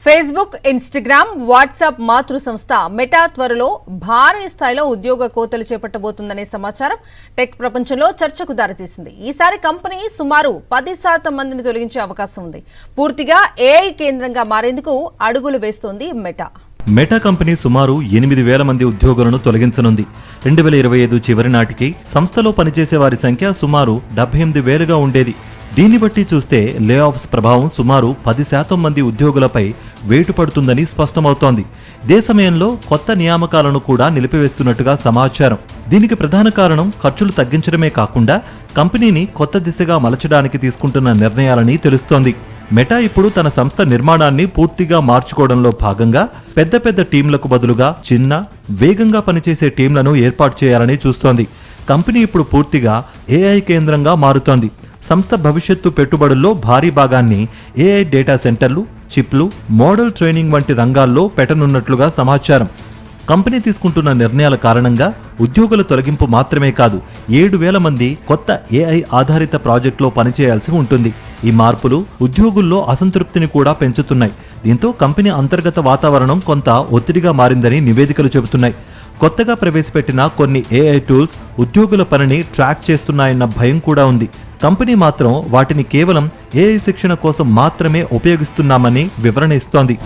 Facebook, Instagram, WhatsApp మాతృ సంస్థ meta త్వరలో భారీ స్థాయిలో ఉద్యోగ కోతలు చేపట్టబోతుందనే సమాచారం టెక్ ప్రపంచంలో చర్చకు దారితీసింది. ఈసారి కంపెనీ సుమారు 10% మందిని తొలగించే అవకాశం ఉంది. పూర్తిగా ఏఐ కేంద్రంగా మారేందుకు అడుగులు వేస్తోంది మెటా. మెటా కంపెనీ సుమారు 8,000 మంది ఉద్యోగులను తొలగించనుంది. 2025 చివరి నాటికి సంస్థలో పనిచేసే వారి సంఖ్య సుమారు 78,000గా ఉండేది. దీన్ని బట్టి చూస్తే లే ఆఫ్స్ ప్రభావం సుమారు 10% మంది ఉద్యోగులపై వేటు పడుతుందని స్పష్టమవుతోంది. ఇదే సమయంలో కొత్త నియామకాలను కూడా నిలిపివేస్తున్నట్టుగా సమాచారం. దీనికి ప్రధాన కారణం ఖర్చులు తగ్గించడమే కాకుండా కంపెనీని కొత్త దిశగా మలచడానికి తీసుకుంటున్న నిర్ణయాలని తెలుస్తోంది. మెటా ఇప్పుడు తన సంస్థ నిర్మాణాన్ని పూర్తిగా మార్చుకోవడంలో భాగంగా పెద్ద టీంలకు బదులుగా చిన్న, వేగంగా పనిచేసే టీంలను ఏర్పాటు చేయాలని చూస్తోంది. కంపెనీ ఇప్పుడు పూర్తిగా ఏఐ కేంద్రంగా మారుతోంది. సంస్థ భవిష్యత్తు పెట్టుబడుల్లో భారీ భాగాన్ని ఏఐ డేటా సెంటర్లు, చిప్లు, మోడల్ ట్రైనింగ్ వంటి రంగాల్లో పెట్టనున్నట్లుగా సమాచారం. కంపెనీ తీసుకుంటున్న నిర్ణయాల కారణంగా ఉద్యోగుల తొలగింపు మాత్రమే కాదు, 7,000 మంది కొత్త ఏఐ ఆధారిత ప్రాజెక్టులో పనిచేయాల్సి ఉంటుంది. ఈ మార్పులు ఉద్యోగుల్లో అసంతృప్తిని కూడా పెంచుతున్నాయి. దీంతో కంపెనీ అంతర్గత వాతావరణం కొంత ఒత్తిడిగా మారిందని నివేదికలు చెబుతున్నాయి. కొత్తగా ప్రవేశపెట్టిన కొన్ని ఏఐ టూల్స్ ఉద్యోగుల పనిని ట్రాక్ చేస్తున్నాయన్న భయం కూడా ఉంది. కంపెనీ మాత్రం వాటిని కేవలం ఏఐ శిక్షణ కోసం మాత్రమే ఉపయోగిస్తున్నామని వివరణ ఇస్తోంది.